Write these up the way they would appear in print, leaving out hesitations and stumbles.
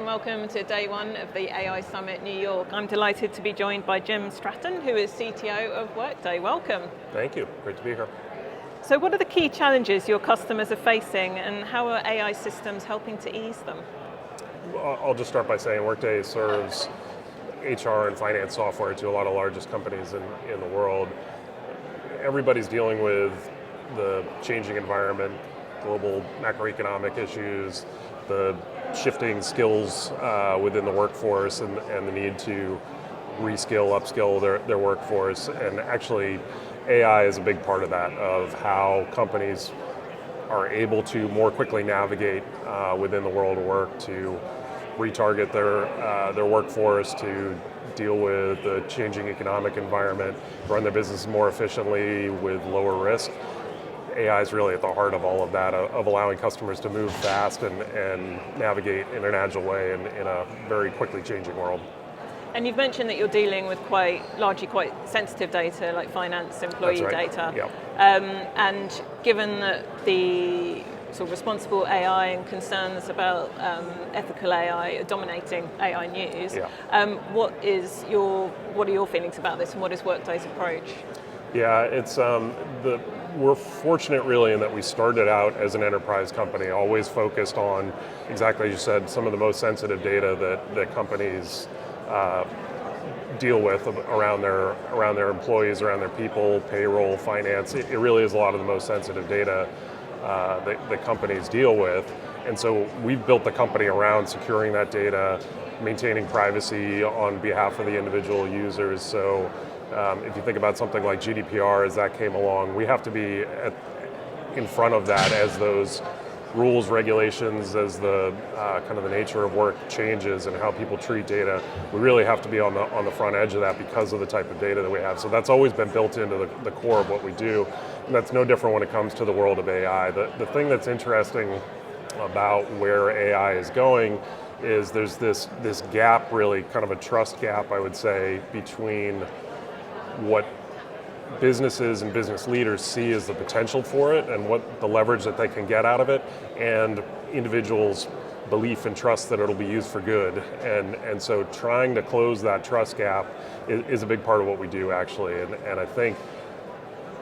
and welcome to day one of the AI Summit New York. I'm delighted to be joined by Jim Stratton, who is CTO of Workday. Welcome. Thank you, great to be here. So what are the key challenges your customers are facing and how are AI systems helping to ease them? I'll just start by saying Workday serves HR and finance software to a lot of largest companies in the world. Everybody's dealing with the changing environment, global macroeconomic issues, the shifting skills within the workforce and the need to reskill, upskill their workforce. And actually, AI is a big part of that, of how companies are able to more quickly navigate within the world of work, to retarget their workforce, to deal with the changing economic environment, run their business more efficiently with lower risk. AI is really at the heart of all of that, of allowing customers to move fast and navigate in an agile way in a very quickly changing world. And you've mentioned that you're dealing with largely quite sensitive data, like finance employee data. Yep. And given that the sort of responsible AI and concerns about ethical AI are dominating AI news, what are your feelings about this, and what is Workday's approach? Yeah, it's we're fortunate really in that we started out as an enterprise company, always focused on, exactly as you said, some of the most sensitive data that companies deal with around their employees, around their people, payroll, finance. It really is a lot of the most sensitive data that companies deal with. And so we've built the company around securing that data, maintaining privacy on behalf of the individual users. So if you think about something like GDPR, as that came along, we have to be in front of that as those rules, regulations, as the kind of the nature of work changes and how people treat data. We really have to be on the front edge of that because of the type of data that we have. So that's always been built into the core of what we do, and that's no different when it comes to the world of AI. The thing that's interesting about where AI is going is there's this gap, really kind of a trust gap, I would say, between what businesses and business leaders see as the potential for it and what the leverage that they can get out of it, and individuals' belief and trust that it'll be used for good. And so trying to close that trust gap is a big part of what we do, actually. And I think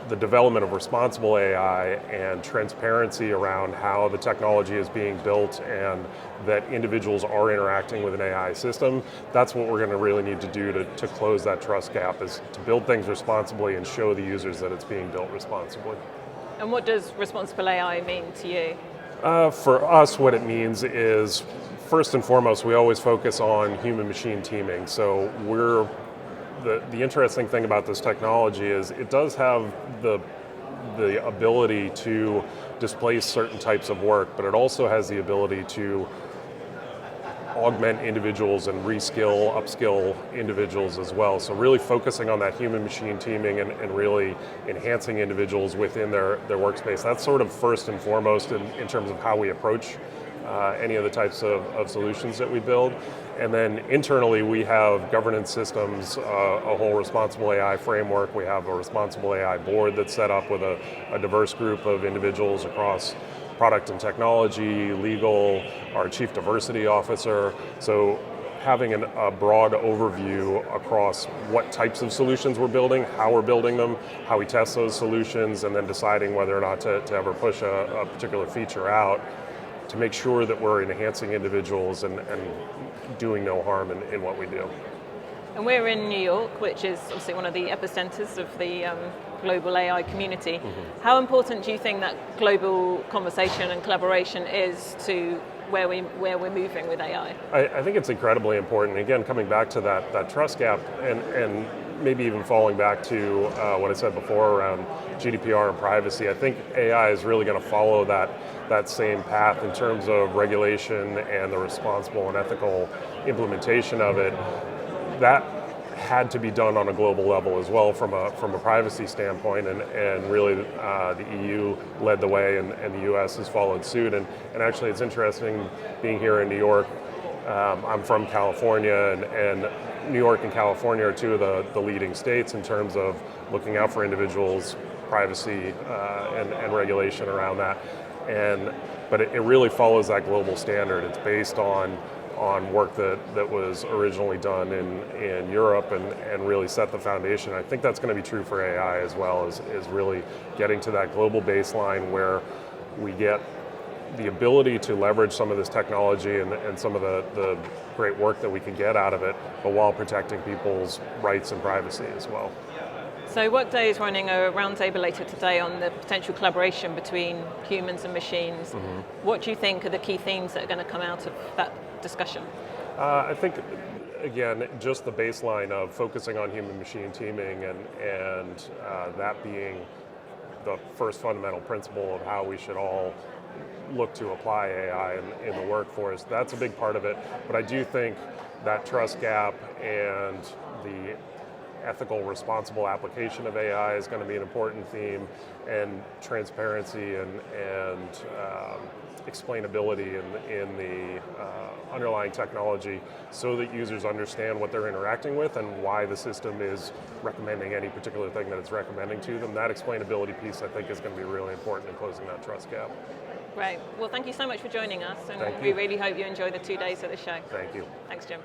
the development of responsible AI and transparency around how the technology is being built and that individuals are interacting with an AI system, that's what we're going to really need to do to close that trust gap, is to build things responsibly and show the users that it's being built responsibly. And what does responsible AI mean to you? For us, what it means is, first and foremost, we always focus on human-machine teaming. So the interesting thing about this technology is it does have the ability to displace certain types of work, but it also has the ability to augment individuals and reskill, upskill individuals as well. So really focusing on that human-machine teaming and really enhancing individuals within their workspace. That's sort of first and foremost in terms of how we approach any of the types of solutions that we build. And then internally we have governance systems, a whole responsible AI framework. We have a responsible AI board that's set up with a diverse group of individuals across product and technology, legal, our chief diversity officer. So having a broad overview across what types of solutions we're building, how we're building them, how we test those solutions, and then deciding whether or not to ever push a particular feature out, to make sure that we're enhancing individuals and doing no harm in what we do. And we're in New York, which is obviously one of the epicenters of the global AI community. Mm-hmm. How important do you think that global conversation and collaboration is to where we're moving with AI? I think it's incredibly important. Again, coming back to that trust gap, and maybe even falling back to what I said before around GDPR and privacy, I think AI is really going to follow that same path in terms of regulation and the responsible and ethical implementation of it. That had to be done on a global level as well from a privacy standpoint, and really the EU led the way and the US has followed suit. And actually it's interesting being here in New York. I'm from California, and New York and California are two of the leading states in terms of looking out for individuals' privacy and regulation around that. But it really follows that global standard. It's based on on work that was originally done in Europe and really set the foundation. I think that's going to be true for AI as well, is really getting to that global baseline where we get the ability to leverage some of this technology and some of the great work that we can get out of it, but while protecting people's rights and privacy as well. So Workday is running a roundtable later today on the potential collaboration between humans and machines. What do you think are the key themes that are going to come out of that discussion? I think, again, just the baseline of focusing on human-machine teaming and that being the first fundamental principle of how we should all look to apply AI in the workforce. That's a big part of it, but I do think that trust gap and the ethical, responsible application of AI is going to be an important theme, and transparency and explainability in the underlying technology so that users understand what they're interacting with and why the system is recommending any particular thing that it's recommending to them. That explainability piece, I think, is going to be really important in closing that trust gap. Great. Well, thank you so much for joining us, and we really hope you enjoy the 2 days of the show. Thank you. Thanks, Jim.